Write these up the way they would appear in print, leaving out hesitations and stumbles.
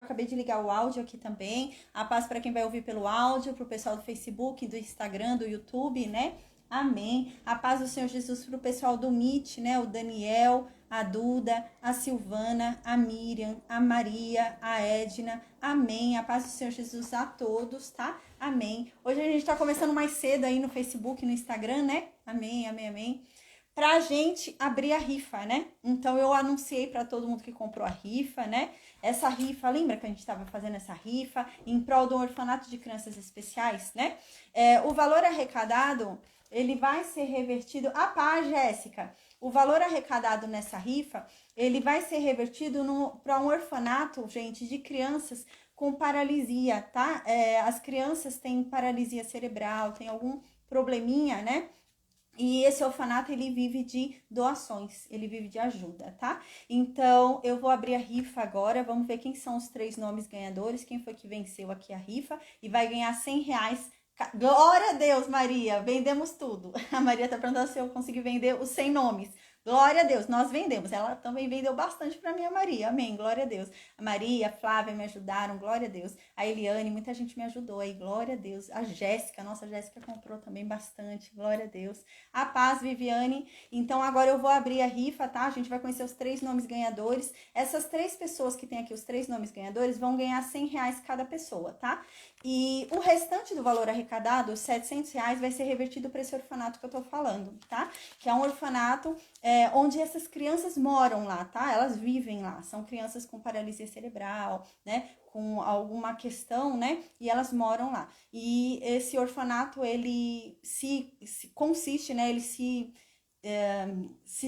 Acabei de ligar o áudio aqui também. A paz para quem vai ouvir pelo áudio, para o pessoal do Facebook, do Instagram, do YouTube, né? Amém. A paz do Senhor Jesus para o pessoal do Meet, né? O Daniel, a Duda, a Silvana, a Miriam, a Maria, a Edna. Amém. A paz do Senhor Jesus a todos, tá? Amém. Hoje a gente tá começando mais cedo aí no Facebook, no Instagram, né? Amém, amém, amém. Pra gente abrir a rifa, né? Então eu anunciei para todo mundo que comprou a rifa, né? Essa rifa, lembra que a gente estava fazendo essa rifa em prol do orfanato de crianças especiais, né? O valor arrecadado, ele vai ser revertido... Ah, pá, Jéssica! O valor arrecadado nessa rifa, ele vai ser revertido para um orfanato, gente, de crianças com paralisia, tá? As crianças têm paralisia cerebral, tem algum probleminha, né? E esse orfanato, ele vive de doações, ele vive de ajuda, tá? Então, eu vou abrir a rifa agora, vamos ver quem são os 3 nomes ganhadores, quem foi que venceu aqui a rifa, e vai ganhar R$100. Glória a Deus, Maria, vendemos tudo. A Maria tá perguntando se eu consegui vender os 100 nomes. Glória a Deus, nós vendemos. Ela também vendeu bastante para minha Maria, amém, glória a Deus. A Maria, a Flávia me ajudaram, glória a Deus. A Eliane, muita gente me ajudou aí, glória a Deus. A Jéssica, nossa, a Jéssica comprou também bastante, glória a Deus. A Paz, Viviane. Então agora eu vou abrir a rifa, tá? A gente vai conhecer os 3 nomes ganhadores. Essas 3 pessoas que tem aqui, os 3 nomes ganhadores, vão ganhar R$100 cada pessoa, tá? E o restante do valor arrecadado, os R$700, vai ser revertido para esse orfanato que eu tô falando, tá? Que é um orfanato onde essas crianças moram lá, tá? Elas vivem lá, são crianças com paralisia cerebral, né? Com alguma questão, né? E elas moram lá. E esse orfanato, ele consiste, né? Ele se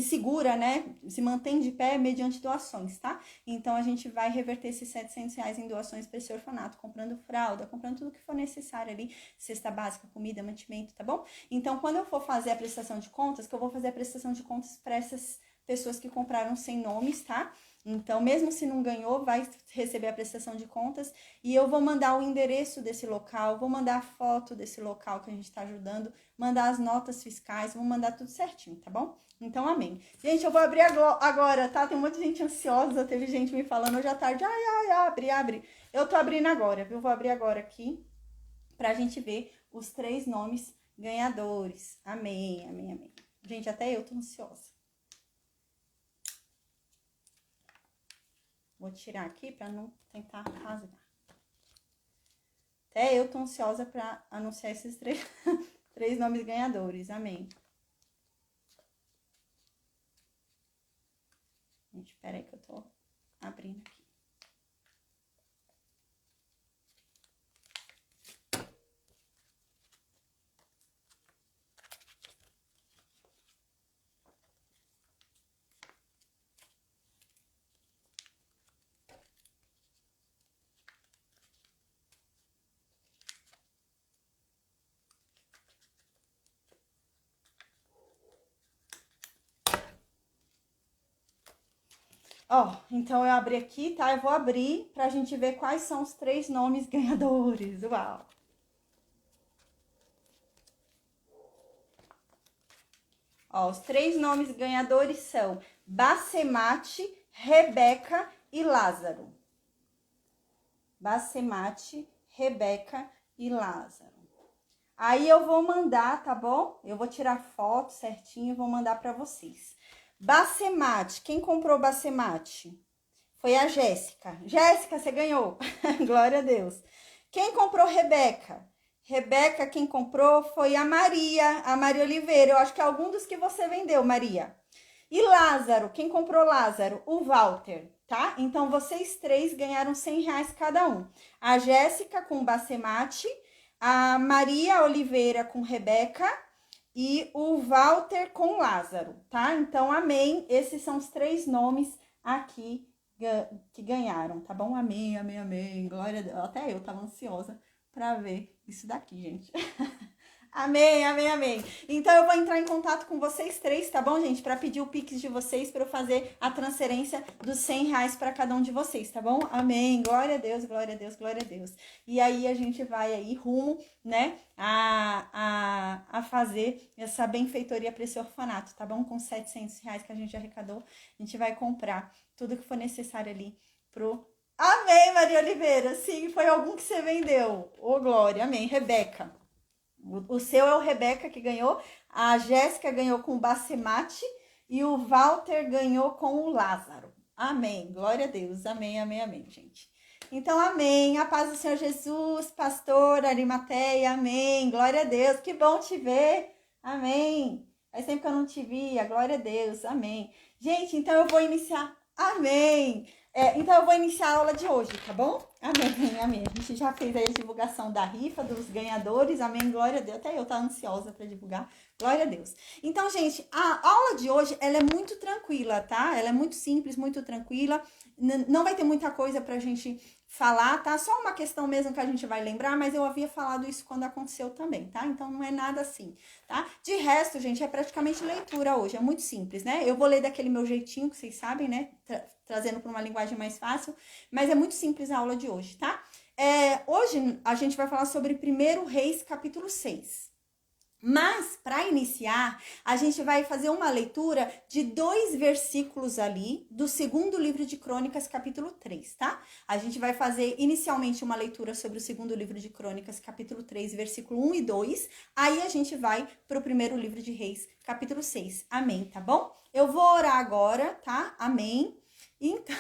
segura, né? Se mantém de pé mediante doações, tá? Então, a gente vai reverter esses R$700 em doações para esse orfanato, comprando fralda, comprando tudo que for necessário ali, cesta básica, comida, mantimento, tá bom? Então, quando eu for fazer a prestação de contas, que eu vou fazer a prestação de contas para essas pessoas que compraram sem nomes, tá? Então, mesmo se não ganhou, vai receber a prestação de contas e eu vou mandar o endereço desse local, vou mandar a foto desse local que a gente está ajudando, mandar as notas fiscais, vou mandar tudo certinho, tá bom? Então, amém. Gente, eu vou abrir agora, tá? Tem um monte de gente ansiosa, teve gente me falando hoje à tarde, abre. Eu tô abrindo agora, viu? Vou abrir agora aqui pra gente ver os 3 nomes ganhadores. Amém, amém, amém. Gente, até eu tô ansiosa. Vou tirar aqui para não tentar rasgar. Até eu tô ansiosa para anunciar esses 3 nomes ganhadores. Amém. Gente, espera aí que eu tô abrindo aqui. Então eu abri aqui, tá? Eu vou abrir pra gente ver quais são os 3 nomes ganhadores. Uau! Os 3 nomes ganhadores são Bacemate, Rebeca e Lázaro. Bacemate, Rebeca e Lázaro. Aí eu vou mandar, tá bom? Eu vou tirar foto certinho e vou mandar pra vocês. Bacemate, quem comprou Bacemate? Foi a Jéssica. Jéssica, você ganhou. Glória a Deus. Quem comprou Rebeca? Rebeca, quem comprou foi a Maria Oliveira. Eu acho que é algum dos que você vendeu, Maria. E Lázaro, quem comprou Lázaro? O Walter, tá? Então, vocês 3 ganharam R$100 cada um. A Jéssica com Bacemate, a Maria Oliveira com Rebeca e o Walter com Lázaro, tá? Então, amém. Esses são os 3 nomes aqui que ganharam, tá bom? Amém, amém, amém. Glória a Deus. Até eu tava ansiosa pra ver isso daqui, gente. Amém, amém, amém. Então eu vou entrar em contato com vocês 3, tá bom, gente? Pra pedir o Pix de vocês, pra eu fazer a transferência dos R$100 pra cada um de vocês, tá bom? Amém. Glória a Deus, glória a Deus, glória a Deus. E aí a gente vai aí rumo, né, a fazer essa benfeitoria pra esse orfanato, tá bom? Com R$700 que a gente arrecadou, a gente vai comprar tudo que for necessário ali pro Amém, Maria Oliveira. Sim, foi algum que você vendeu. Ô, glória. Amém. Rebeca. O seu é o Rebeca que ganhou. A Jéssica ganhou com o Bacemate. E o Walter ganhou com o Lázaro. Amém. Glória a Deus. Amém, amém, amém, gente. Então, amém. A paz do Senhor Jesus, pastor Arimateia. Amém. Glória a Deus. Que bom te ver. Amém. Faz tempo que eu não te via. Glória a Deus. Amém. Gente, então eu vou iniciar. Amém. Então eu vou iniciar a aula de hoje, tá bom? Amém, amém. A gente já fez aí a divulgação da rifa, dos ganhadores. Amém, glória a Deus. Até eu tô ansiosa para divulgar. Glória a Deus. Então, gente, a aula de hoje, ela é muito tranquila, tá? Ela é muito simples, muito tranquila. Não vai ter muita coisa pra gente falar, tá? Só uma questão mesmo que a gente vai lembrar, mas eu havia falado isso quando aconteceu também, tá? Então não é nada assim, tá? De resto, gente, é praticamente leitura hoje, é muito simples, né? Eu vou ler daquele meu jeitinho, que vocês sabem, né? Trazendo para uma linguagem mais fácil, mas é muito simples a aula de hoje, tá? Hoje a gente vai falar sobre 1 Reis, capítulo 6. Mas, para iniciar, a gente vai fazer uma leitura de 2 versículos ali do segundo livro de Crônicas, capítulo 3, tá? A gente vai fazer inicialmente uma leitura sobre o segundo livro de Crônicas, capítulo 3, versículo 1 e 2. Aí a gente vai para o primeiro livro de Reis, capítulo 6. Amém, tá bom? Eu vou orar agora, tá? Amém. Então,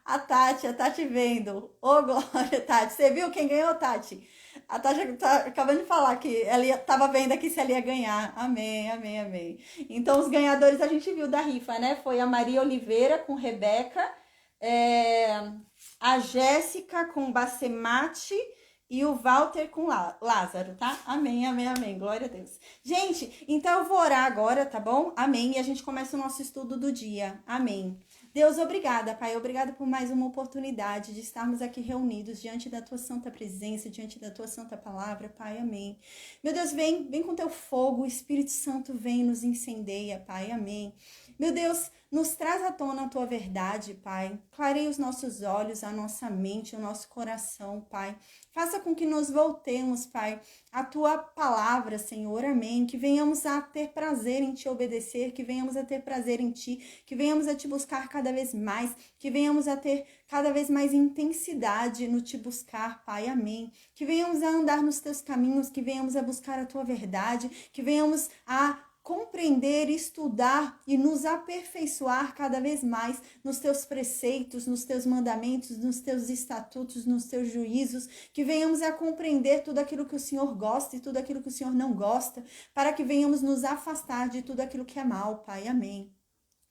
a Tati vendo. Ô, glória, Tati. Você viu quem ganhou, Tati? A Tati tá acabando de falar que ela estava vendo aqui se ela ia ganhar. Amém, amém, amém. Então, os ganhadores a gente viu da rifa, né? Foi a Maria Oliveira com Rebeca, a Jéssica com Bacemate e o Walter com Lázaro, tá? Amém, amém, amém. Glória a Deus. Gente, então eu vou orar agora, tá bom? Amém. E a gente começa o nosso estudo do dia. Amém. Deus, obrigada, Pai. Obrigada por mais uma oportunidade de estarmos aqui reunidos diante da Tua santa presença, diante da Tua santa palavra, Pai. Amém. Meu Deus, vem com Teu fogo. O Espírito Santo vem, nos incendeia, Pai. Amém. Meu Deus, nos traz à tona a Tua verdade, Pai. Clareia os nossos olhos, a nossa mente, o nosso coração, Pai. Faça com que nos voltemos, Pai, à Tua palavra, Senhor. Amém. Que venhamos a ter prazer em Te obedecer, que venhamos a ter prazer em Ti, que venhamos a Te buscar cada vez mais, que venhamos a ter cada vez mais intensidade no Te buscar, Pai. Amém. Que venhamos a andar nos Teus caminhos, que venhamos a buscar a Tua verdade, que venhamos a compreender, estudar e nos aperfeiçoar cada vez mais nos teus preceitos, nos teus mandamentos, nos teus estatutos, nos teus juízos, que venhamos a compreender tudo aquilo que o Senhor gosta e tudo aquilo que o Senhor não gosta, para que venhamos nos afastar de tudo aquilo que é mal, Pai. Amém.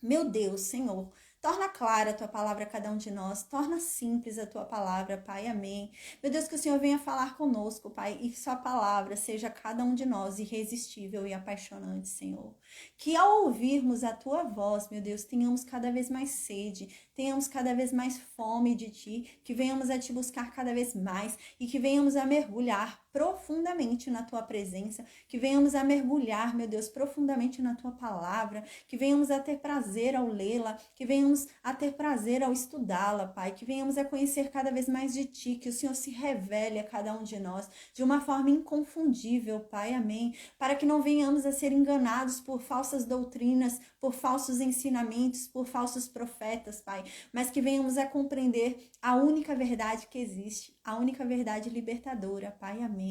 Meu Deus, Senhor, torna clara a Tua palavra a cada um de nós, torna simples a Tua palavra, Pai, amém. Meu Deus, que o Senhor venha falar conosco, Pai, e que Sua palavra seja a cada um de nós irresistível e apaixonante, Senhor. Que ao ouvirmos a Tua voz, meu Deus, tenhamos cada vez mais sede, tenhamos cada vez mais fome de Ti, que venhamos a Te buscar cada vez mais e que venhamos a mergulhar profundamente na Tua presença, que venhamos a mergulhar, meu Deus, profundamente na Tua palavra, que venhamos a ter prazer ao lê-la, que venhamos a ter prazer ao estudá-la, Pai, que venhamos a conhecer cada vez mais de Ti, que o Senhor se revele a cada um de nós de uma forma inconfundível, Pai, amém, para que não venhamos a ser enganados por falsas doutrinas, por falsos ensinamentos, por falsos profetas, Pai, mas que venhamos a compreender a única verdade que existe, a única verdade libertadora, Pai, amém.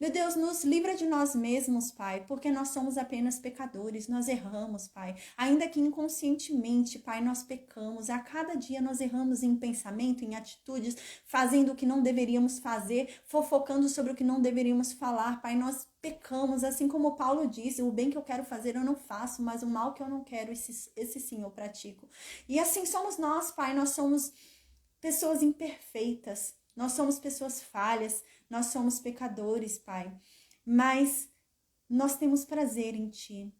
Meu Deus, nos livra de nós mesmos, Pai, porque nós somos apenas pecadores, nós erramos, Pai, ainda que inconscientemente, Pai, nós pecamos, a cada dia nós erramos em pensamento, em atitudes, fazendo o que não deveríamos fazer, fofocando sobre o que não deveríamos falar, Pai, nós pecamos, assim como Paulo disse, o bem que eu quero fazer eu não faço, mas o mal que eu não quero, esse sim eu pratico. E assim somos nós, Pai, nós somos pessoas imperfeitas, nós somos pessoas falhas, nós somos pecadores, Pai, mas nós temos prazer em Ti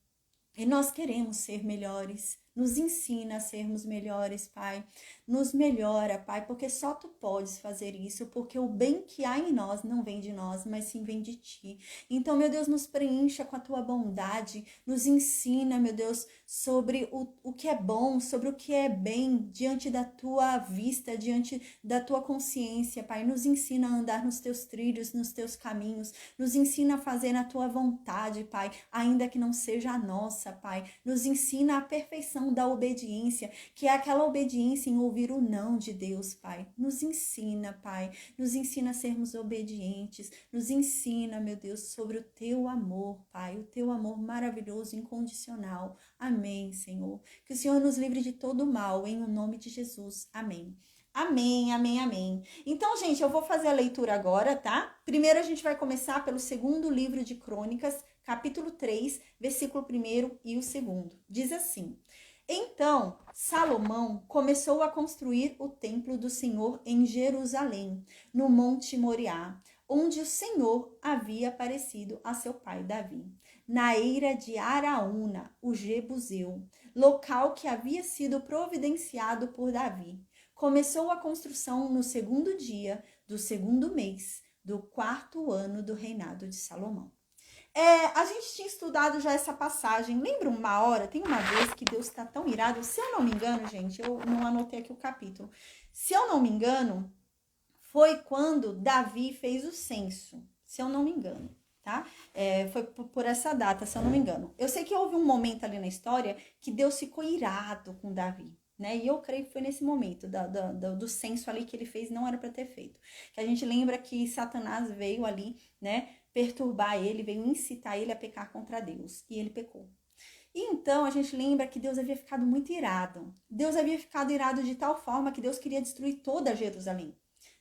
e nós queremos ser melhores. Nos ensina a sermos melhores, Pai. Nos melhora, Pai, porque só Tu podes fazer isso, porque o bem que há em nós não vem de nós, mas sim vem de Ti. Então, meu Deus, nos preencha com a Tua bondade, nos ensina, meu Deus, sobre o que é bom, sobre o que é bem, diante da Tua vista, diante da Tua consciência, Pai. Nos ensina a andar nos Teus trilhos, nos Teus caminhos, nos ensina a fazer a Tua vontade, Pai, ainda que não seja a nossa, Pai. Nos ensina a perfeição coração da obediência, que é aquela obediência em ouvir o não de Deus, Pai. Nos ensina, Pai, nos ensina a sermos obedientes, nos ensina, meu Deus, sobre o teu amor, Pai, o teu amor maravilhoso, incondicional. Amém, Senhor. Que o Senhor nos livre de todo mal, em o nome de Jesus. Amém. Amém, amém, amém. Então, gente, eu vou fazer a leitura agora, tá? Primeiro a gente vai começar pelo segundo livro de Crônicas, capítulo 3, versículo 1 e o segundo. Diz assim: Então, Salomão começou a construir o templo do Senhor em Jerusalém, no Monte Moriá, onde o Senhor havia aparecido a seu pai Davi, na eira de Araúna, o Jebuseu, local que havia sido providenciado por Davi. Começou a construção no segundo dia do segundo mês do 4º ano do reinado de Salomão. A gente tinha estudado já essa passagem. Lembra uma hora? Tem uma vez que Deus está tão irado. Se eu não me engano, gente, eu não anotei aqui o capítulo. Se eu não me engano, foi quando Davi fez o censo. Se eu não me engano, tá? Foi por essa data, se eu não me engano. Eu sei que houve um momento ali na história que Deus ficou irado com Davi. Né? E eu creio que foi nesse momento do censo ali que ele fez, não era para ter feito. Que a gente lembra que Satanás veio ali, né, perturbar ele, veio incitar ele a pecar contra Deus. E ele pecou. E então a gente lembra que Deus havia ficado muito irado. Deus havia ficado irado de tal forma que Deus queria destruir toda Jerusalém.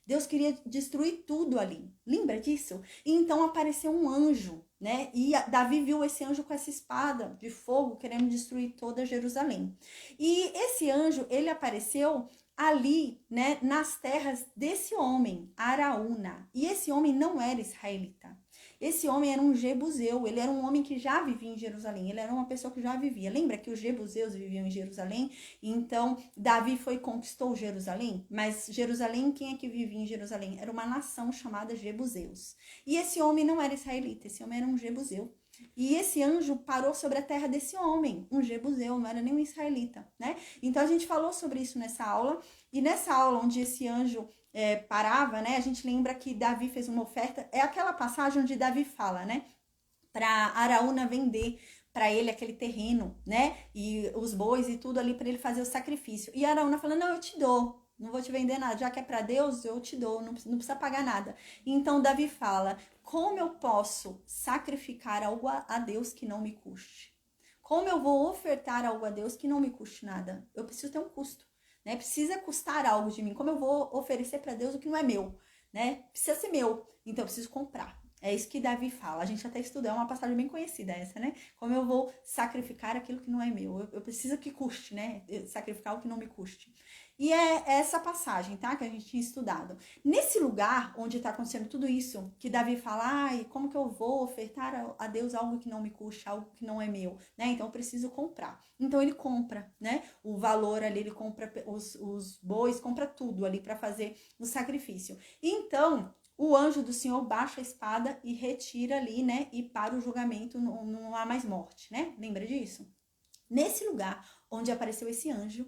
Deus queria destruir tudo ali. Lembra disso? E então apareceu um anjo, né? E Davi viu esse anjo com essa espada de fogo querendo destruir toda Jerusalém. E esse anjo, ele apareceu ali, né, nas terras desse homem, Araúna. E esse homem não era israelita. Esse homem era um jebuseu, ele era um homem que já vivia em Jerusalém, ele era uma pessoa que já vivia. Lembra que os jebuseus viviam em Jerusalém? Então, Davi foi e conquistou Jerusalém, mas Jerusalém, quem é que vivia em Jerusalém? Era uma nação chamada jebuseus. E esse homem não era israelita, esse homem era um jebuseu. E esse anjo parou sobre a terra desse homem, um jebuseu, não era nem um israelita, né? Então, a gente falou sobre isso nessa aula, e nessa aula onde esse anjo parava, né? A gente lembra que Davi fez uma oferta. É aquela passagem onde Davi fala, né? Para Araúna vender para ele aquele terreno, né? E os bois e tudo ali para ele fazer o sacrifício. E Araúna fala: não, eu te dou. Não vou te vender nada. Já que é para Deus, eu te dou. Não precisa pagar nada. Então Davi fala: como eu posso sacrificar algo a Deus que não me custe? Como eu vou ofertar algo a Deus que não me custe nada? Eu preciso ter um custo. Né? Precisa custar algo de mim. Como eu vou oferecer para Deus o que não é meu? Né? Precisa ser meu. Então eu preciso comprar. É isso que Davi fala. A gente até estudou, é uma passagem bem conhecida essa, né? Como eu vou sacrificar aquilo que não é meu? Eu preciso que custe, né? Sacrificar o que não me custe. E é essa passagem, tá? Que a gente tinha estudado. Nesse lugar onde está acontecendo tudo isso, que Davi fala: ai, como que eu vou ofertar a Deus algo que não me custa, algo que não é meu, né? Então eu preciso comprar. Então ele compra, né? O valor ali, ele compra os bois, compra tudo ali para fazer o sacrifício. Então o anjo do Senhor baixa a espada e retira ali, né? E para o julgamento, não há mais morte, né? Lembra disso? Nesse lugar onde apareceu esse anjo,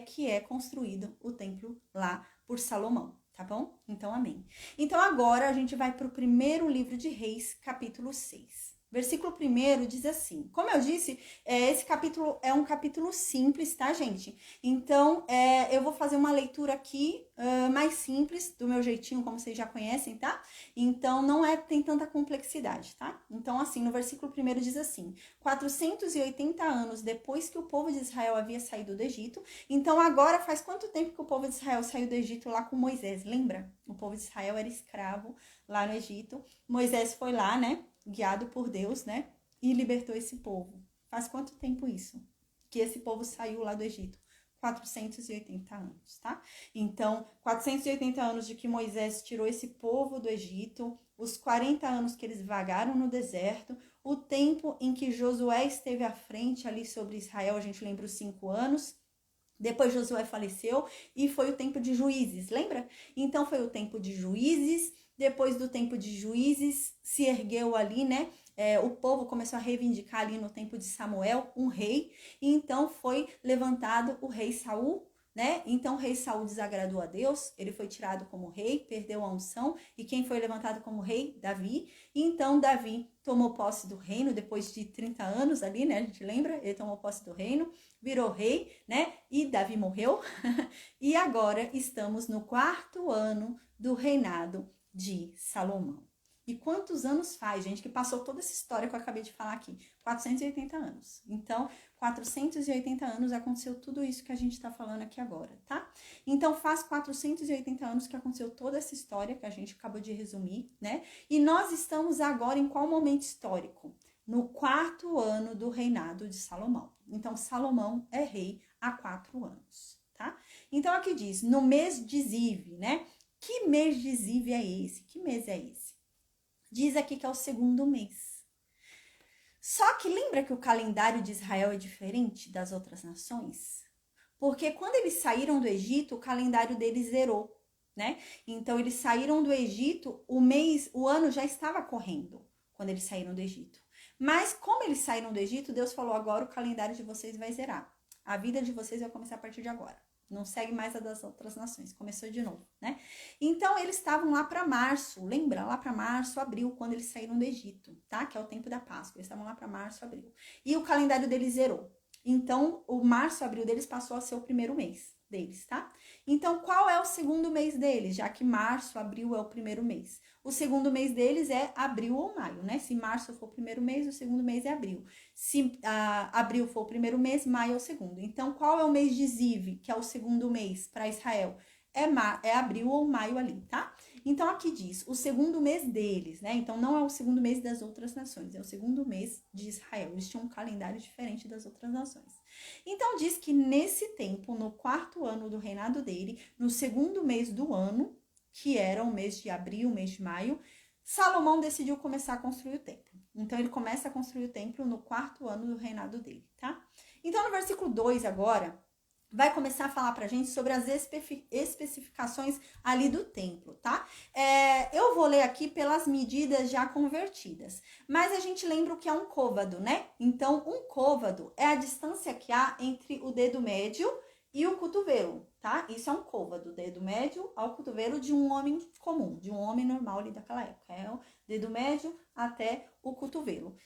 que é construído o templo lá por Salomão, tá bom? Então, amém. Então, agora a gente vai para o primeiro livro de Reis, capítulo 6. Versículo 1 diz assim: como eu disse, esse capítulo é um capítulo simples, tá, gente? Então, eu vou fazer uma leitura aqui mais simples, do meu jeitinho, como vocês já conhecem, tá? Então, não tem tanta complexidade, tá? Então, assim, no versículo 1 diz assim: 480 anos depois que o povo de Israel havia saído do Egito. Então, agora faz quanto tempo que o povo de Israel saiu do Egito lá com Moisés? Lembra? O povo de Israel era escravo lá no Egito. Moisés foi lá, né? Guiado por Deus, né? E libertou esse povo. Faz quanto tempo isso? Que esse povo saiu lá do Egito? 480 anos, tá? Então, 480 anos de que Moisés tirou esse povo do Egito, os 40 anos que eles vagaram no deserto, o tempo em que Josué esteve à frente ali sobre Israel, a gente lembra os 5 anos. Depois Josué faleceu e foi o tempo de Juízes, lembra? Então foi o tempo de Juízes. Depois do tempo de Juízes, se ergueu ali, né? O povo começou a reivindicar ali no tempo de Samuel um rei. E então foi levantado o rei Saul, né? Então o rei Saul desagradou a Deus, ele foi tirado como rei, perdeu a unção, e quem foi levantado como rei? Davi. E então Davi tomou posse do reino depois de 30 anos ali, né? A gente lembra? Ele tomou posse do reino, virou rei, né? E Davi morreu. E agora estamos no 4º ano do reinado de Salomão. E quantos anos faz, gente, que passou toda essa história que eu acabei de falar aqui? 480 anos. Então, 480 anos aconteceu tudo isso que a gente está falando aqui agora, tá? Então, faz 480 anos que aconteceu toda essa história que a gente acabou de resumir, né? E nós estamos agora em qual momento histórico? No 4º ano do reinado de Salomão. Então, Salomão é rei há 4 anos, tá? Então, aqui diz, no mês de Ziv, né? Que mês de Ziv é esse? Que mês é esse? Diz aqui que é o 2º mês. Só que lembra que o calendário de Israel é diferente das outras nações? Porque quando eles saíram do Egito, o calendário deles zerou, né? Então eles saíram do Egito, o ano já estava correndo quando eles saíram do Egito. Mas como eles saíram do Egito, Deus falou: agora o calendário de vocês vai zerar. A vida de vocês vai começar a partir de agora. Não segue mais a das outras nações. Começou de novo, né? Então, eles estavam lá para março. Lembra? Lá para março, abril, quando eles saíram do Egito, tá? Que é o tempo da Páscoa. Eles estavam lá para março, abril. E o calendário deles zerou. Então, o março, abril deles passou a ser o 1º mês deles, tá? Então, qual é o 2º mês deles? Já que março, abril é o 1º mês. O 2º mês deles é abril ou maio, né? Se março for o 1º mês, o 2º mês é abril. Se abril for o 1º mês, maio é o 2º. Então, qual é o mês de Ziv, que é o 2º mês para Israel? É abril ou maio ali, tá? Então, aqui diz, o 2º mês deles, né? Então, não é o 2º mês das outras nações, é o 2º mês de Israel. Eles tinham um calendário diferente das outras nações. Então, diz que nesse tempo, no 4º ano do reinado dele, no 2º mês do ano, que era o mês de abril, o mês de maio, Salomão decidiu começar a construir o templo. Então, ele começa a construir o templo no 4º ano do reinado dele, tá? Então, no versículo 2 agora, vai começar a falar pra gente sobre as especificações ali do templo, tá? Eu vou ler aqui pelas medidas já convertidas, mas a gente lembra o que é um côvado, né? Então, um côvado é a distância que há entre o dedo médio e o cotovelo, tá? Isso é um côvado, dedo médio ao cotovelo de um homem comum, de um homem normal ali daquela época. É o dedo médio até o cotovelo.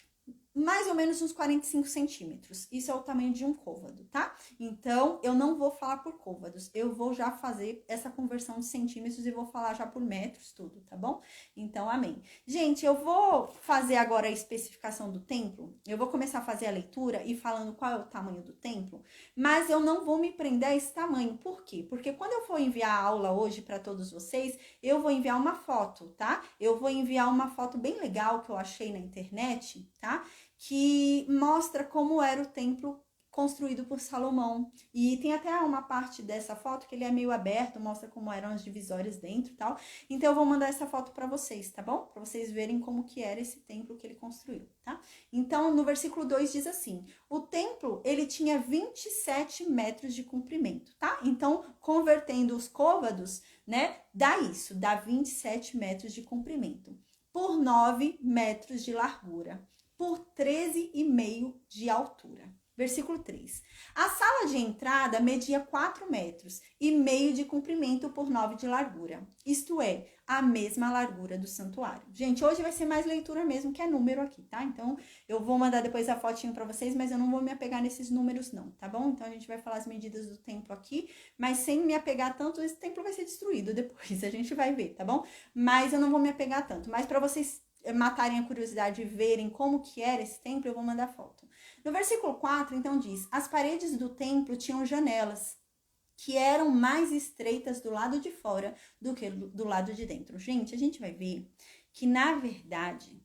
Mais ou menos uns 45 centímetros. Isso é o tamanho de um côvado, tá? Então, eu não vou falar por côvados. Eu vou já fazer essa conversão de centímetros e vou falar já por metros, tudo, tá bom? Então, amém. Gente, eu vou fazer agora a especificação do templo. Eu vou começar a fazer a leitura e falando qual é o tamanho do templo. Mas eu não vou me prender a esse tamanho. Por quê? Porque quando eu for enviar a aula hoje para todos vocês, eu vou enviar uma foto, tá? Eu vou enviar uma foto bem legal que eu achei na internet, tá? Que mostra como era o templo construído por Salomão. E tem até uma parte dessa foto que ele é meio aberto, mostra como eram as divisórias dentro e tal. Então eu vou mandar essa foto para vocês, tá bom? Para vocês verem como que era esse templo que ele construiu, tá? Então no versículo 2 diz assim: o templo, ele tinha 27 metros de comprimento, tá? Então, convertendo os côvados, né, dá isso, dá 27 metros de comprimento por 9 metros de largura, por 13,5 de altura. Versículo 3. A sala de entrada media 4 metros e meio de comprimento por 9 de largura. Isto é, a mesma largura do santuário. Gente, hoje vai ser mais leitura mesmo, que é número aqui, tá? Então, eu vou mandar depois a fotinho para vocês, mas eu não vou me apegar nesses números não, tá bom? Então, a gente vai falar as medidas do templo aqui, mas sem me apegar tanto, esse templo vai ser destruído depois, a gente vai ver, tá bom? Mas eu não vou me apegar tanto. Mas para vocês matarem a curiosidade e verem como que era esse templo, eu vou mandar foto. No versículo 4, então diz: as paredes do templo tinham janelas, que eram mais estreitas do lado de fora do que do lado de dentro. Gente, a gente vai ver que, na verdade,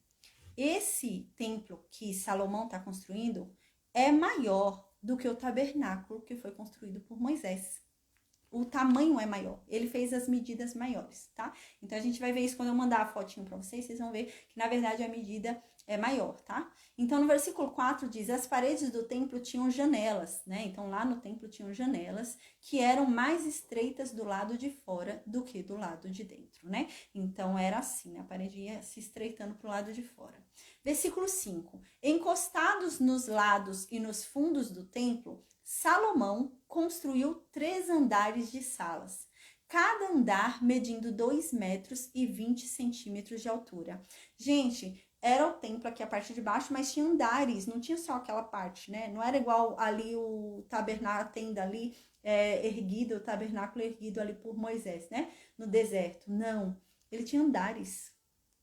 esse templo que Salomão está construindo é maior do que o tabernáculo que foi construído por Moisés. O tamanho é maior, ele fez as medidas maiores, tá? Então, a gente vai ver isso quando eu mandar a fotinho pra vocês, vocês vão ver que, na verdade, a medida é maior, tá? Então, no versículo 4 diz: as paredes do templo tinham janelas, né? Então, lá no templo tinham janelas que eram mais estreitas do lado de fora do que do lado de dentro, né? Então, era assim, a parede ia se estreitando pro lado de fora. Versículo 5. Encostados nos lados e nos fundos do templo, Salomão construiu 3 andares de salas, cada andar medindo 2 metros e 20 centímetros de altura. Gente, era o templo aqui a parte de baixo, mas tinha andares, não tinha só aquela parte, né? Não era igual ali o tabernáculo, a tenda ali erguida, o tabernáculo erguido ali por Moisés, né? No deserto. Não, ele tinha andares.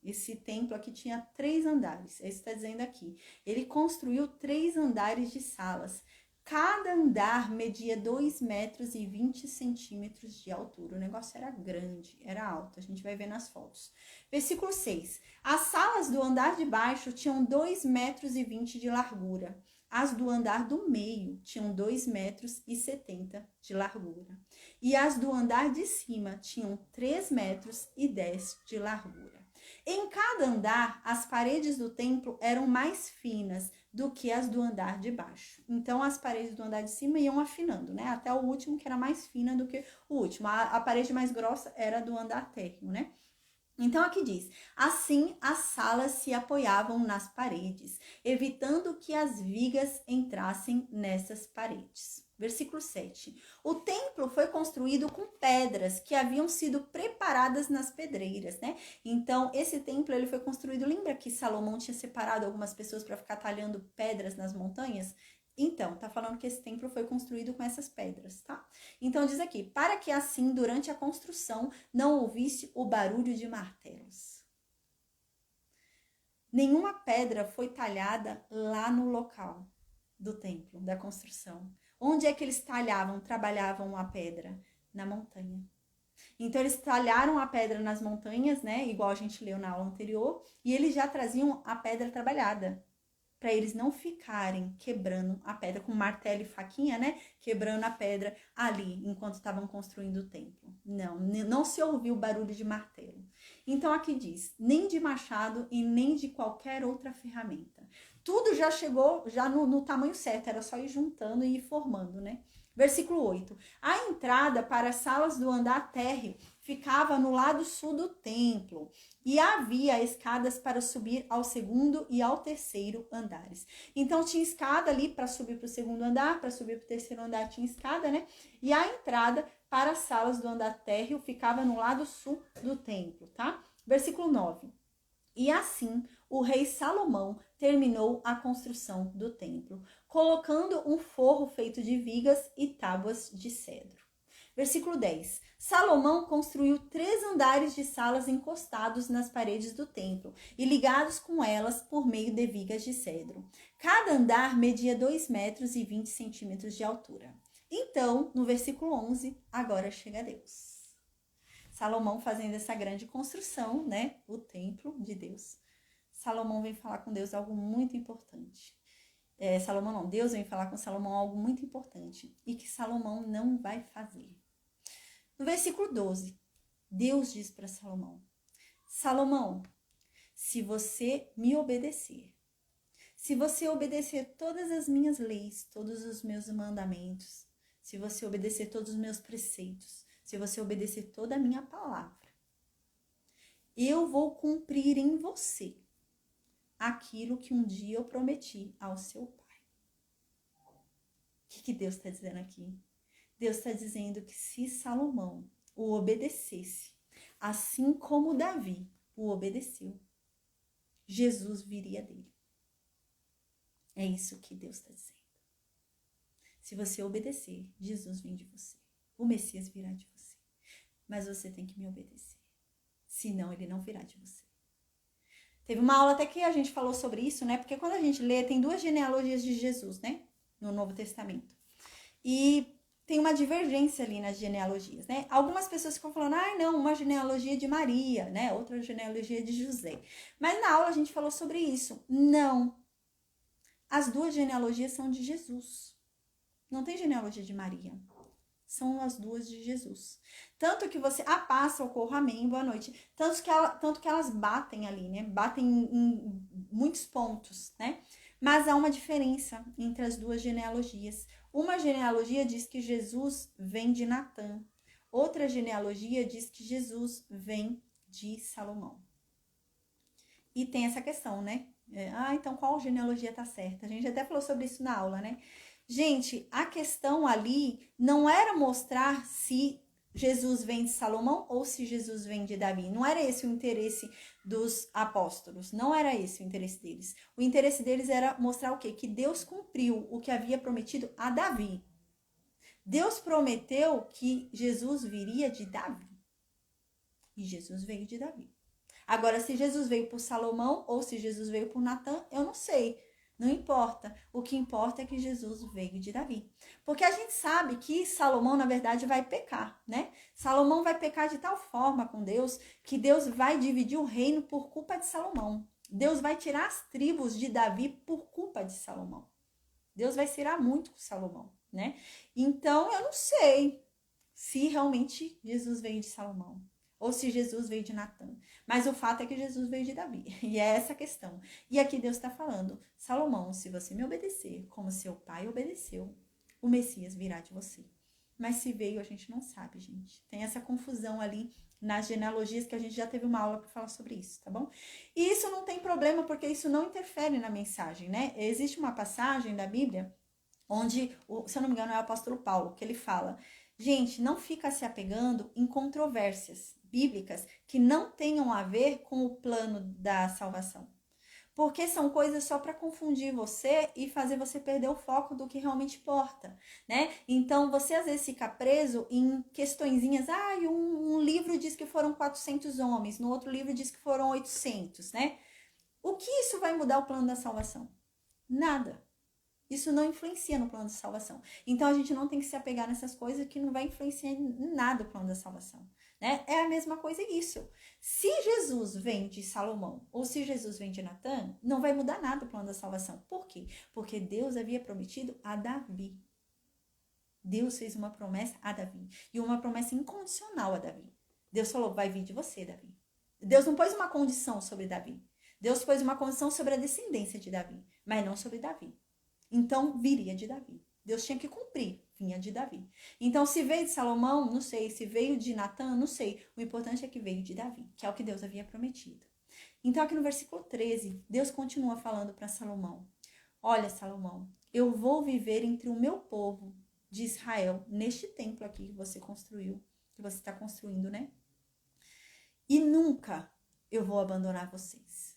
Esse templo aqui tinha 3 andares, é isso que está dizendo aqui. Ele construiu 3 andares de salas. Cada andar media 2 metros e 20 centímetros de altura. O negócio era grande, era alto. A gente vai ver nas fotos. Versículo 6. As salas do andar de baixo tinham 2 metros e 20 de largura. As do andar do meio tinham 2 metros e 70 de largura. E as do andar de cima tinham 3 metros e 10 de largura. Em cada andar, as paredes do templo eram mais finas do que as do andar de baixo. Então, as paredes do andar de cima iam afinando, né? Até o último, que era mais fina do que o último. A parede mais grossa era do andar térreo, né? Então, aqui diz, assim as salas se apoiavam nas paredes, evitando que as vigas entrassem nessas paredes. Versículo 7. O templo foi construído com pedras que haviam sido preparadas nas pedreiras, né? Então, esse templo ele foi construído, lembra que Salomão tinha separado algumas pessoas para ficar talhando pedras nas montanhas? Então, tá falando que esse templo foi construído com essas pedras, tá? Então, diz aqui, para que assim, durante a construção, não ouvisse o barulho de martelos. Nenhuma pedra foi talhada lá no local do templo, da construção. Onde é que eles trabalhavam a pedra? Na montanha. Então, eles talharam a pedra nas montanhas, né? Igual a gente leu na aula anterior. E eles já traziam a pedra trabalhada. Para eles não ficarem quebrando a pedra com martelo e faquinha, né? Quebrando a pedra ali, enquanto estavam construindo o templo. Não se ouviu barulho de martelo. Então, aqui diz, nem de machado e nem de qualquer outra ferramenta. Tudo já chegou já no tamanho certo, era só ir juntando e ir formando, né? Versículo 8. A entrada para as salas do andar térreo ficava no lado sul do templo e havia escadas para subir ao segundo e ao terceiro andares. Então tinha escada ali para subir para o segundo andar, para subir para o terceiro andar tinha escada, né? E a entrada para as salas do andar térreo ficava no lado sul do templo, tá? Versículo 9. E assim o rei Salomão terminou a construção do templo, colocando um forro feito de vigas e tábuas de cedro. Versículo 10. Salomão construiu 3 andares de salas encostados nas paredes do templo e ligados com elas por meio de vigas de cedro. Cada andar media 2 metros e 20 centímetros de altura. Então, no versículo 11, agora chega Deus. Salomão fazendo essa grande construção, né? O templo de Deus. Salomão vem falar com Deus algo muito importante. Deus vem falar com Salomão algo muito importante e que Salomão não vai fazer. No versículo 12, Deus diz para Salomão: Salomão, se você me obedecer, se você obedecer todas as minhas leis, todos os meus mandamentos, se você obedecer todos os meus preceitos, se você obedecer toda a minha palavra, eu vou cumprir em você aquilo que um dia eu prometi ao seu pai. O que Deus está dizendo aqui? Deus está dizendo que se Salomão o obedecesse, assim como Davi o obedeceu, Jesus viria dele. É isso que Deus está dizendo. Se você obedecer, Jesus vem de você. O Messias virá de você. Mas você tem que me obedecer. Senão ele não virá de você. Teve uma aula até que a gente falou sobre isso, né? Porque quando a gente lê, tem 2 genealogias de Jesus, né? No Novo Testamento. E tem uma divergência ali nas genealogias, né? Algumas pessoas ficam falando, não, uma genealogia de Maria, né? Outra genealogia de José. Mas na aula a gente falou sobre isso. Não. As 2 genealogias são de Jesus. Não tem genealogia de Maria. São as 2 de Jesus. Tanto que você... A paz, socorro, amém, boa noite. Tanto que elas batem ali, né? Batem em muitos pontos, né? Mas há uma diferença entre as 2 genealogias. Uma genealogia diz que Jesus vem de Natã. Outra genealogia diz que Jesus vem de Salomão. E tem essa questão, né? Então qual genealogia tá certa? A gente até falou sobre isso na aula, né? Gente, a questão ali não era mostrar se Jesus vem de Salomão ou se Jesus vem de Davi. Não era esse o interesse dos apóstolos. Não era esse o interesse deles. O interesse deles era mostrar o quê? Que Deus cumpriu o que havia prometido a Davi. Deus prometeu que Jesus viria de Davi. E Jesus veio de Davi. Agora, se Jesus veio por Salomão ou se Jesus veio por Natã, eu não sei. Não importa. O que importa é que Jesus veio de Davi. Porque a gente sabe que Salomão, na verdade, vai pecar, né? Salomão vai pecar de tal forma com Deus que Deus vai dividir o reino por culpa de Salomão. Deus vai tirar as tribos de Davi por culpa de Salomão. Deus vai se irar muito com Salomão, né? Então, eu não sei se realmente Jesus veio de Salomão ou se Jesus veio de Natã. Mas o fato é que Jesus veio de Davi. E é essa a questão. E aqui Deus está falando, Salomão, se você me obedecer como seu pai obedeceu, o Messias virá de você. Mas se veio, a gente não sabe, gente. Tem essa confusão ali nas genealogias que a gente já teve uma aula para falar sobre isso, tá bom? E isso não tem problema, porque isso não interfere na mensagem, né? Existe uma passagem da Bíblia onde, se eu não me engano, é o apóstolo Paulo, que ele fala, gente, não fica se apegando em controvérsias bíblicas que não tenham a ver com o plano da salvação. Porque são coisas só para confundir você e fazer você perder o foco do que realmente importa, né? Então, você às vezes fica preso em questõezinhas. Um livro diz que foram 400 homens, no outro livro diz que foram 800, né? O que isso vai mudar o plano da salvação? Nada. Isso não influencia no plano de salvação. Então, a gente não tem que se apegar nessas coisas que não vai influenciar em nada o plano da salvação, né? É a mesma coisa isso. Se Jesus vem de Salomão ou se Jesus vem de Natã, não vai mudar nada o plano da salvação. Por quê? Porque Deus havia prometido a Davi. Deus fez uma promessa a Davi. E uma promessa incondicional a Davi. Deus falou, vai vir de você, Davi. Deus não pôs uma condição sobre Davi. Deus pôs uma condição sobre a descendência de Davi, mas não sobre Davi. Então, viria de Davi. Deus tinha que cumprir, vinha de Davi. Então, se veio de Salomão, não sei. Se veio de Natã, não sei. O importante é que veio de Davi, que é o que Deus havia prometido. Então, aqui no versículo 13, Deus continua falando para Salomão. Olha, Salomão, eu vou viver entre o meu povo de Israel, neste templo aqui que você construiu, que você está construindo, né? E nunca eu vou abandonar vocês.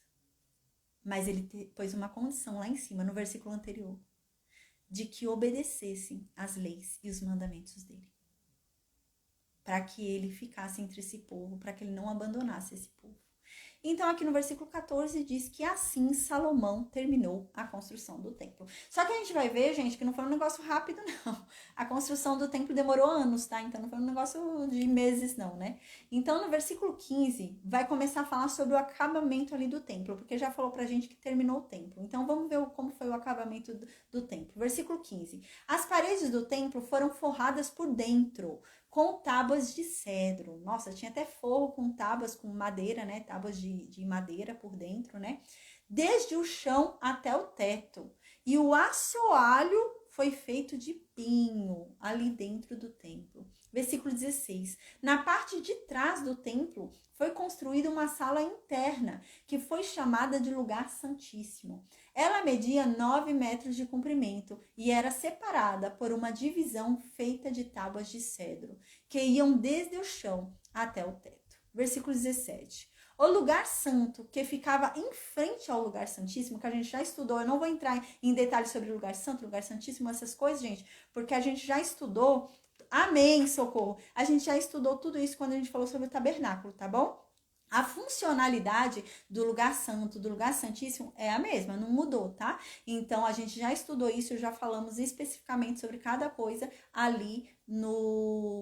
Mas ele pôs uma condição lá em cima, no versículo anterior, de que obedecessem as leis e os mandamentos dele. Para que ele ficasse entre esse povo, para que ele não abandonasse esse povo. Então, aqui no versículo 14, diz que assim Salomão terminou a construção do templo. Só que a gente vai ver, gente, que não foi um negócio rápido, não. A construção do templo demorou anos, tá? Então, não foi um negócio de meses, não, né? Então, no versículo 15, vai começar a falar sobre o acabamento ali do templo, porque já falou pra gente que terminou o templo. Então, vamos ver como foi o acabamento do templo. Versículo 15. As paredes do templo foram forradas por dentro, com tábuas de cedro. Nossa, tinha até forro com tábuas com madeira, né? Tábuas de madeira por dentro, né? Desde o chão até o teto. E o assoalho foi feito de pinho ali dentro do templo. Versículo 16. Na parte de trás do templo foi construída uma sala interna, que foi chamada de lugar santíssimo. Ela media 9 metros de comprimento e era separada por uma divisão feita de tábuas de cedro, que iam desde o chão até o teto. Versículo 17. O lugar santo, que ficava em frente ao lugar santíssimo, que a gente já estudou, eu não vou entrar em detalhes sobre o lugar santo, lugar santíssimo, essas coisas, gente, porque a gente já estudou. Amém, socorro. A gente já estudou tudo isso quando a gente falou sobre o tabernáculo, tá bom? A funcionalidade do lugar santo, do lugar santíssimo é a mesma, não mudou, tá? Então, a gente já estudou isso, já falamos especificamente sobre cada coisa ali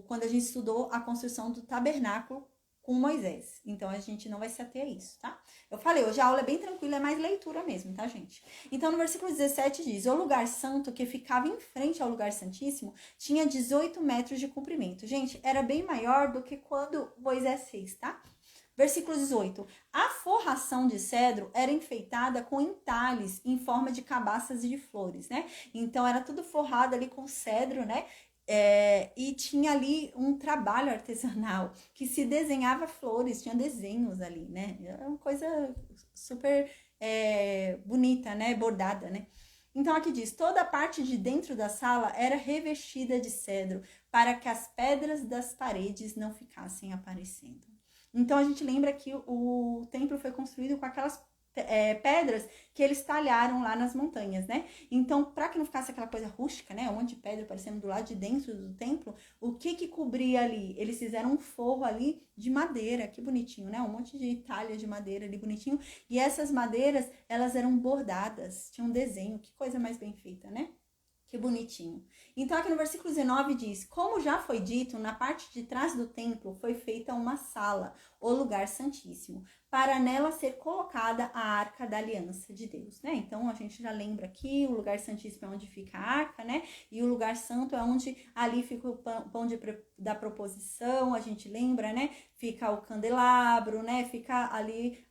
quando a gente estudou a construção do tabernáculo com Moisés. Então, a gente não vai se ater a isso, tá? Eu falei, hoje a aula é bem tranquila, é mais leitura mesmo, tá, gente? Então, no versículo 17 diz, o lugar santo que ficava em frente ao lugar santíssimo tinha 18 metros de comprimento. Gente, era bem maior do que quando Moisés fez, tá? Versículo 18. A forração de cedro era enfeitada com entalhes em forma de cabaças e de flores, né? Então, era tudo forrado ali com cedro, né? E tinha ali um trabalho artesanal que se desenhava flores, tinha desenhos ali, né? Era uma coisa super bonita, né? Bordada, né? Então aqui diz, toda a parte de dentro da sala era revestida de cedro, para que as pedras das paredes não ficassem aparecendo. Então a gente lembra que o templo foi construído com aquelas pedras que eles talharam lá nas montanhas, né? Então, para que não ficasse aquela coisa rústica, né? Um monte de pedra aparecendo do lado de dentro do templo, o que cobria ali? Eles fizeram um forro ali de madeira, que bonitinho, né? Um monte de talha de madeira ali bonitinho. E essas madeiras, elas eram bordadas, tinha um desenho, que coisa mais bem feita, né? Que bonitinho. Então, aqui no versículo 19 diz, como já foi dito, na parte de trás do templo foi feita uma sala, o lugar santíssimo, para nela ser colocada a arca da aliança de Deus, né? Então, a gente já lembra aqui, o lugar santíssimo é onde fica a arca, né? E o lugar santo é onde ali fica o pão da proposição, a gente lembra, né? Fica o candelabro, né? Fica ali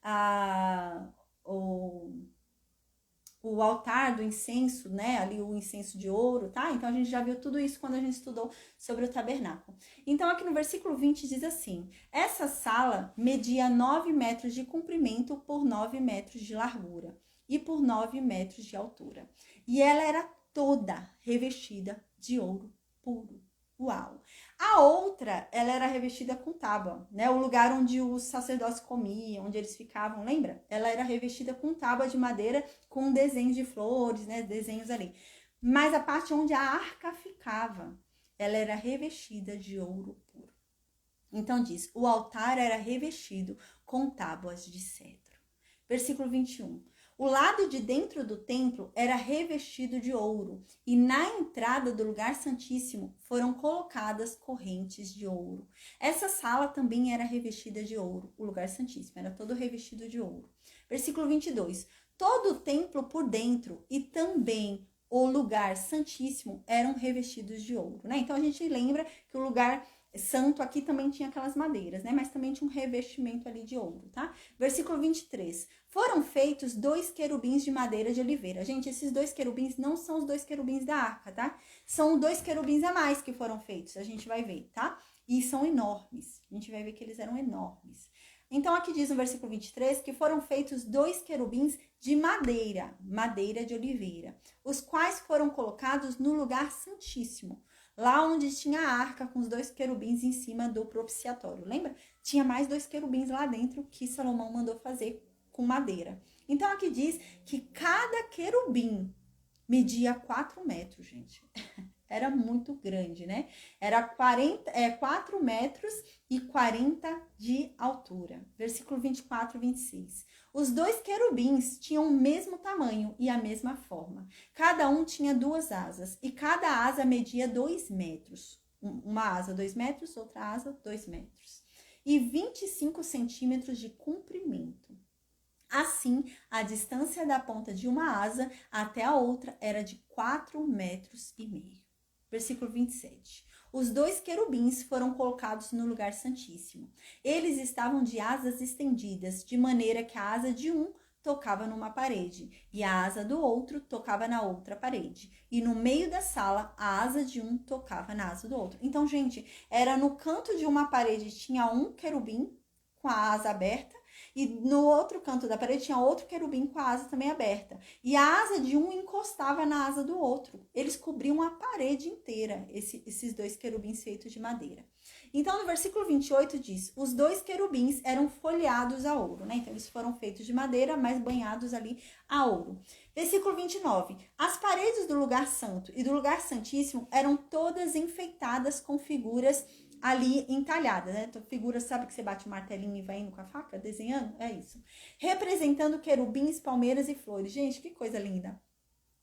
o altar do incenso, né? Ali o incenso de ouro, tá? Então a gente já viu tudo isso quando a gente estudou sobre o tabernáculo. Então aqui no versículo 20 diz assim: essa sala media 9 metros de comprimento por 9 metros de largura e por 9 metros de altura. E ela era toda revestida de ouro puro. Uau! A outra, ela era revestida com tábua, né? O lugar onde os sacerdotes comiam, onde eles ficavam, lembra? Ela era revestida com tábua de madeira com desenhos de flores, né? Desenhos ali. Mas a parte onde a arca ficava, ela era revestida de ouro puro. Então diz, o altar era revestido com tábuas de cedro. Versículo 21. O lado de dentro do templo era revestido de ouro, e na entrada do lugar santíssimo foram colocadas correntes de ouro. Essa sala também era revestida de ouro, o lugar santíssimo era todo revestido de ouro. Versículo 22. Todo o templo por dentro e também o lugar santíssimo eram revestidos de ouro, né? Então a gente lembra que o lugar santo aqui também tinha aquelas madeiras, né? Mas também tinha um revestimento ali de ouro, tá? Versículo 23. Foram feitos 2 querubins de madeira de oliveira. Gente, esses 2 querubins não são os 2 querubins da arca, tá? São 2 querubins a mais que foram feitos, a gente vai ver, tá? E são enormes. A gente vai ver que eles eram enormes. Então, aqui diz no versículo 23 que foram feitos 2 querubins de madeira, madeira de oliveira, os quais foram colocados no lugar santíssimo, lá onde tinha a arca com os 2 querubins em cima do propiciatório. Lembra? Tinha mais 2 querubins lá dentro que Salomão mandou fazer com madeira. Então, aqui diz que cada querubim media 4 metros, gente. Era muito grande, né? Era 4 metros e 40 de altura. Versículo 24 e 26. Os 2 querubins tinham o mesmo tamanho e a mesma forma. Cada um tinha 2 asas e cada asa media 2 metros. Uma asa 2 metros, outra asa 2 metros. E 25 centímetros de comprimento. Assim, a distância da ponta de uma asa até a outra era de 4 metros e meio. Versículo 27. Os 2 querubins foram colocados no lugar santíssimo. Eles estavam de asas estendidas, de maneira que a asa de um tocava numa parede e a asa do outro tocava na outra parede. E no meio da sala, a asa de um tocava na asa do outro. Então, gente, era no canto de uma parede tinha um querubim com a asa aberta, e no outro canto da parede tinha outro querubim com a asa também aberta. E a asa de um encostava na asa do outro. Eles cobriam a parede inteira, esses 2 querubins feitos de madeira. Então, no versículo 28 diz, os 2 querubins eram folheados a ouro, né? Então, eles foram feitos de madeira, mas banhados ali a ouro. Versículo 29, as paredes do lugar santo e do lugar santíssimo eram todas enfeitadas com figuras ali entalhada, né? Então, figura, sabe que você bate o martelinho e vai indo com a faca, desenhando? É isso. Representando querubins, palmeiras e flores. Gente, que coisa linda.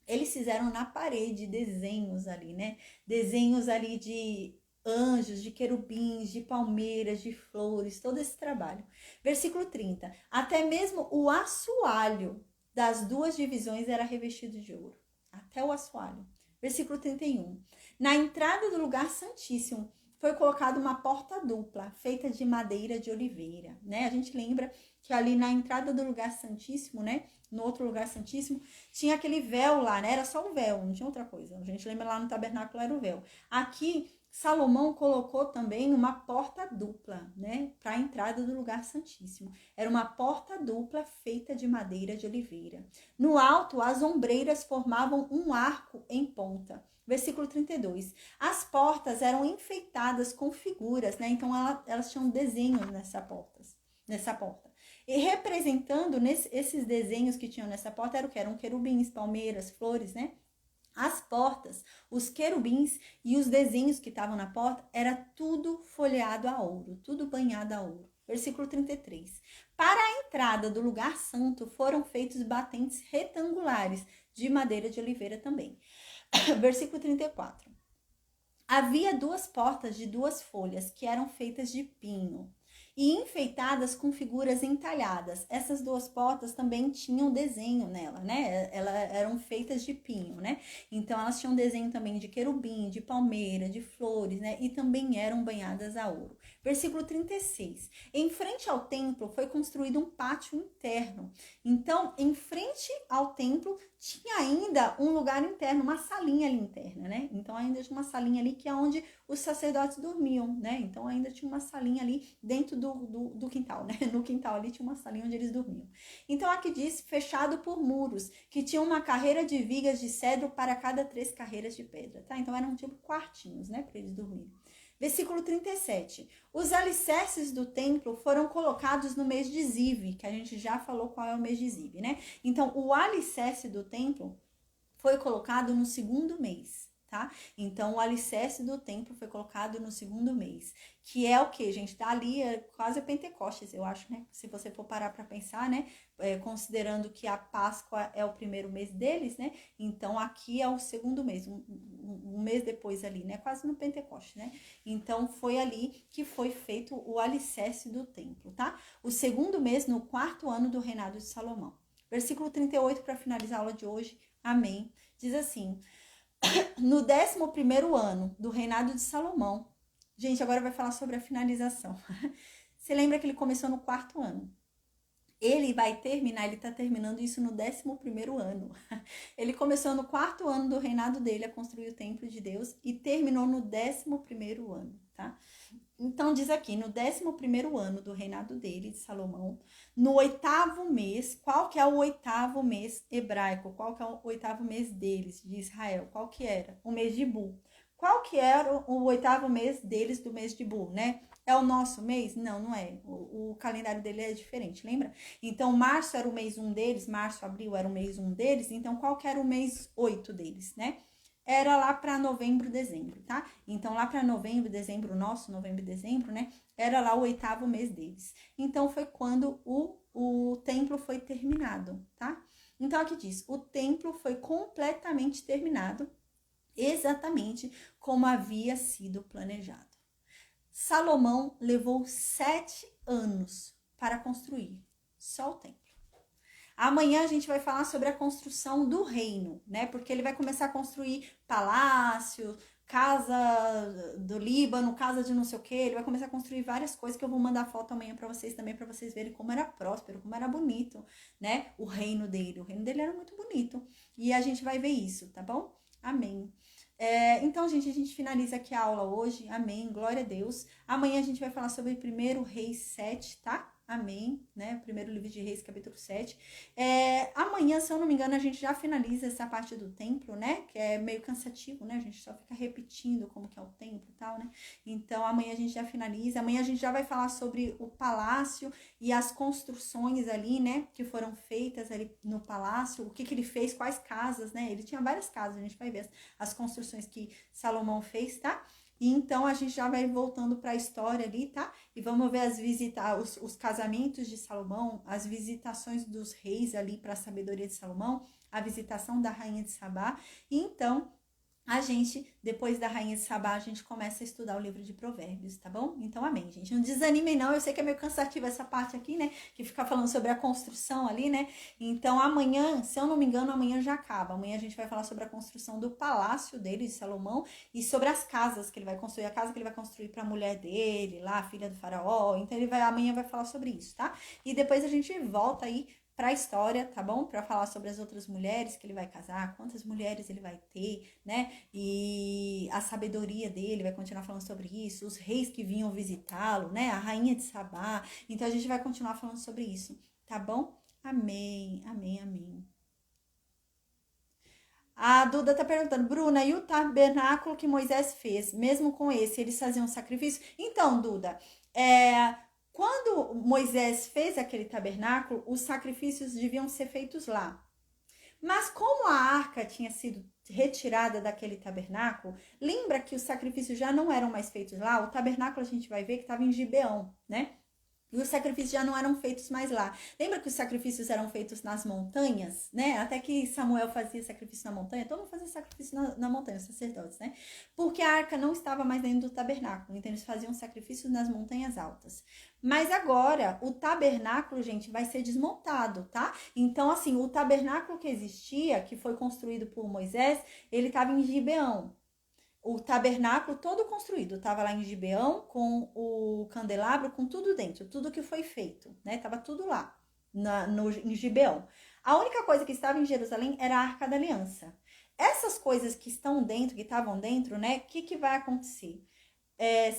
Eles fizeram na parede desenhos ali, né? Desenhos ali de anjos, de querubins, de palmeiras, de flores, todo esse trabalho. Versículo 30. Até mesmo o assoalho das 2 divisões era revestido de ouro. Até o assoalho. Versículo 31. Na entrada do lugar santíssimo, foi colocada uma porta dupla, feita de madeira de oliveira, né? A gente lembra que ali na entrada do lugar santíssimo, né? No outro lugar santíssimo, tinha aquele véu lá, né? Era só um véu, não tinha outra coisa. A gente lembra lá no tabernáculo era o véu. Aqui Salomão colocou também uma porta dupla, né, para a entrada do lugar santíssimo. Era uma porta dupla feita de madeira de oliveira. No alto, as ombreiras formavam um arco em ponta. Versículo 32. As portas eram enfeitadas com figuras, né? Então elas tinham desenhos nessa porta. E representando esses desenhos que tinham nessa porta era o que? Eram querubins, palmeiras, flores, né? As portas, os querubins e os desenhos que estavam na porta, era tudo folheado a ouro, tudo banhado a ouro. Versículo 33. Para a entrada do lugar santo foram feitos batentes retangulares de madeira de oliveira também. Versículo 34. Havia 2 portas de 2 folhas que eram feitas de pinho e enfeitadas com figuras entalhadas. Essas 2 portas também tinham desenho nela, né? Elas eram feitas de pinho, né? Então elas tinham desenho também de querubim, de palmeira, de flores, né? E também eram banhadas a ouro. Versículo 36. Em frente ao templo foi construído um pátio interno. Então, em frente ao templo tinha ainda um lugar interno, uma salinha ali interna, né? Então ainda tinha uma salinha ali que é onde os sacerdotes dormiam, né? Então ainda tinha uma salinha ali dentro do quintal, né? No quintal ali tinha uma salinha onde eles dormiam. Então aqui diz, fechado por muros, que tinha uma carreira de vigas de cedro para cada 3 carreiras de pedra, tá? Então eram tipo quartinhos, né? Para eles dormirem. Versículo 37. Os alicerces do templo foram colocados no mês de Ziv, que a gente já falou qual é o mês de Ziv, né? Então, o alicerce do templo foi colocado no 2º mês, tá? Então, o alicerce do templo foi colocado no 2º mês, que é o que, gente? Tá ali quase Pentecostes, eu acho, né? Se você for parar para pensar, né? Considerando que a Páscoa é o 1º mês deles, né? Então, aqui é o 2º mês, um mês depois ali, né? Quase no Pentecostes, né? Então, foi ali que foi feito o alicerce do templo, tá? O 2º mês, no 4º ano do reinado de Salomão. Versículo 38, para finalizar a aula de hoje. Amém. Diz assim, no 11º ano do reinado de Salomão, gente, agora vai falar sobre a finalização. Você lembra que ele começou no 4º ano? Ele tá terminando isso no 11º ano. Ele começou no 4º ano do reinado dele a construir o templo de Deus e terminou no 11º ano, tá? Então diz aqui, no 11º ano do reinado dele, de Salomão, no 8º mês, qual que é o 8º mês hebraico? Qual que é o 8º mês deles, de Israel? Qual que era? O mês de Bu. Qual que era o 8º mês deles do mês de Bu, né? É o nosso mês? Não, não é. O calendário dele é diferente, lembra? Então, março era o mês 1 deles, março, abril era o mês 1 deles, então qual que era o mês 8 deles, né? Era lá para novembro, dezembro, tá? Então, lá para novembro, dezembro, nosso novembro e dezembro, né? Era lá o 8º mês deles. Então, foi quando o templo foi terminado, tá? Então, aqui diz, o templo foi completamente terminado, exatamente como havia sido planejado. Salomão levou 7 anos para construir só o templo. Amanhã a gente vai falar sobre a construção do reino, né? Porque ele vai começar a construir palácio, casa do Líbano, casa de não sei o quê. Ele vai começar a construir várias coisas que eu vou mandar foto amanhã para vocês também, para vocês verem como era próspero, como era bonito, né? O reino dele. O reino dele era muito bonito. E a gente vai ver isso, tá bom? Amém. Então, gente, a gente finaliza aqui a aula hoje. Amém. Glória a Deus. Amanhã a gente vai falar sobre 1 Reis 7, tá? Amém, né? Primeiro livro de Reis, capítulo 7. Amanhã, se eu não me engano, a gente já finaliza essa parte do templo, né? Que é meio cansativo, né? A gente só fica repetindo como que é o templo e tal, né? Então, amanhã a gente já finaliza. Amanhã a gente já vai falar sobre o palácio e as construções ali, né? Que foram feitas ali no palácio. O que ele fez, quais casas, né? Ele tinha várias casas, a gente vai ver as construções que Salomão fez, tá? E então a gente já vai voltando para a história ali, tá? E vamos ver os casamentos de Salomão, as visitações dos reis ali para a sabedoria de Salomão, a visitação da rainha de Sabá. E então a gente, depois da Rainha de Sabá, a gente começa a estudar o livro de Provérbios, tá bom? Então, amém, gente. Não desanimem, não. Eu sei que é meio cansativo essa parte aqui, né? Que fica falando sobre a construção ali, né? Então, amanhã, se eu não me engano, amanhã já acaba. Amanhã a gente vai falar sobre a construção do palácio dele, de Salomão, e sobre as casas que ele vai construir. A casa que ele vai construir para a mulher dele, lá, a filha do faraó. Então, amanhã vai falar sobre isso, tá? E depois a gente volta aí para a história, tá bom? Para falar sobre as outras mulheres que ele vai casar, quantas mulheres ele vai ter, né? E a sabedoria dele, vai continuar falando sobre isso, os reis que vinham visitá-lo, né? A rainha de Sabá. Então a gente vai continuar falando sobre isso, tá bom? Amém, amém, amém. A Duda tá perguntando, Bruna, e o tabernáculo que Moisés fez, mesmo com esse, eles faziam sacrifício? Então, Duda, quando Moisés fez aquele tabernáculo, os sacrifícios deviam ser feitos lá. Mas como a arca tinha sido retirada daquele tabernáculo, lembra que os sacrifícios já não eram mais feitos lá? O tabernáculo a gente vai ver que estava em Gibeão, né? E os sacrifícios já não eram feitos mais lá. Lembra que os sacrifícios eram feitos nas montanhas, né? Até que Samuel fazia sacrifício na montanha, todo mundo fazia sacrifício na montanha, os sacerdotes, né? Porque a arca não estava mais dentro do tabernáculo, então eles faziam sacrifícios nas montanhas altas. Mas agora, o tabernáculo, gente, vai ser desmontado, tá? Então, assim, o tabernáculo que existia, que foi construído por Moisés, ele estava em Gibeão. O tabernáculo todo construído, estava lá em Gibeão, com o candelabro, com tudo dentro, tudo que foi feito, né? Tava tudo lá, em Gibeão. A única coisa que estava em Jerusalém era a Arca da Aliança. Essas coisas que estão dentro, que estavam dentro, né? O que vai acontecer?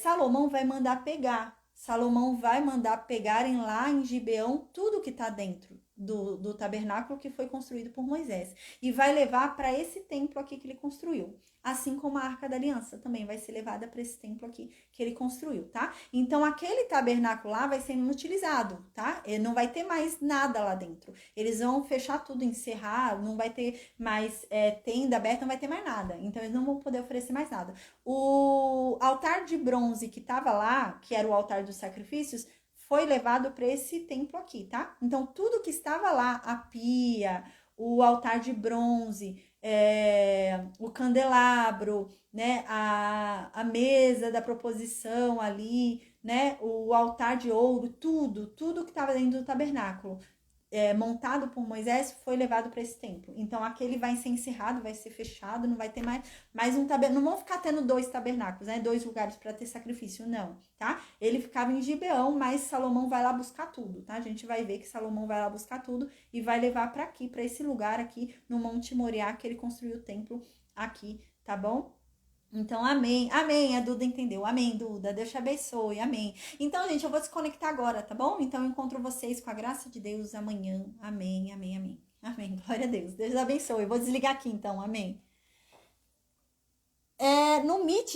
Salomão vai mandar pegar. Salomão vai mandar pegarem lá em Gibeão tudo que está dentro do tabernáculo que foi construído por Moisés. E vai levar para esse templo aqui que ele construiu. Assim como a Arca da Aliança também vai ser levada para esse templo aqui que ele construiu, tá? Então, aquele tabernáculo lá vai ser inutilizado, tá? Não vai ter mais nada lá dentro. Eles vão fechar tudo, encerrar, não vai ter mais tenda aberta, não vai ter mais nada. Então, eles não vão poder oferecer mais nada. O altar de bronze que estava lá, que era o altar dos sacrifícios, foi levado para esse templo aqui, tá? Então, tudo que estava lá, a pia, o altar de bronze, o candelabro, né? A mesa da proposição ali, né? O altar de ouro, tudo que estava dentro do tabernáculo. Montado por Moisés foi levado para esse templo. Então aquele vai ser encerrado, vai ser fechado, não vai ter mais um tabernáculo. Não vão ficar tendo 2 tabernáculos, né? 2 lugares para ter sacrifício, não, tá? Ele ficava em Gibeão, mas Salomão vai lá buscar tudo, tá? A gente vai ver que Salomão vai lá buscar tudo e vai levar para aqui, para esse lugar aqui no Monte Moriá que ele construiu o templo aqui, tá bom? Então, amém. Amém, a Duda entendeu. Amém, Duda. Deus te abençoe. Amém. Então, gente, eu vou desconectar agora, tá bom? Então, eu encontro vocês com a graça de Deus amanhã. Amém, amém, amém. Amém. Glória a Deus. Deus abençoe. Eu vou desligar aqui, então. Amém. No Meet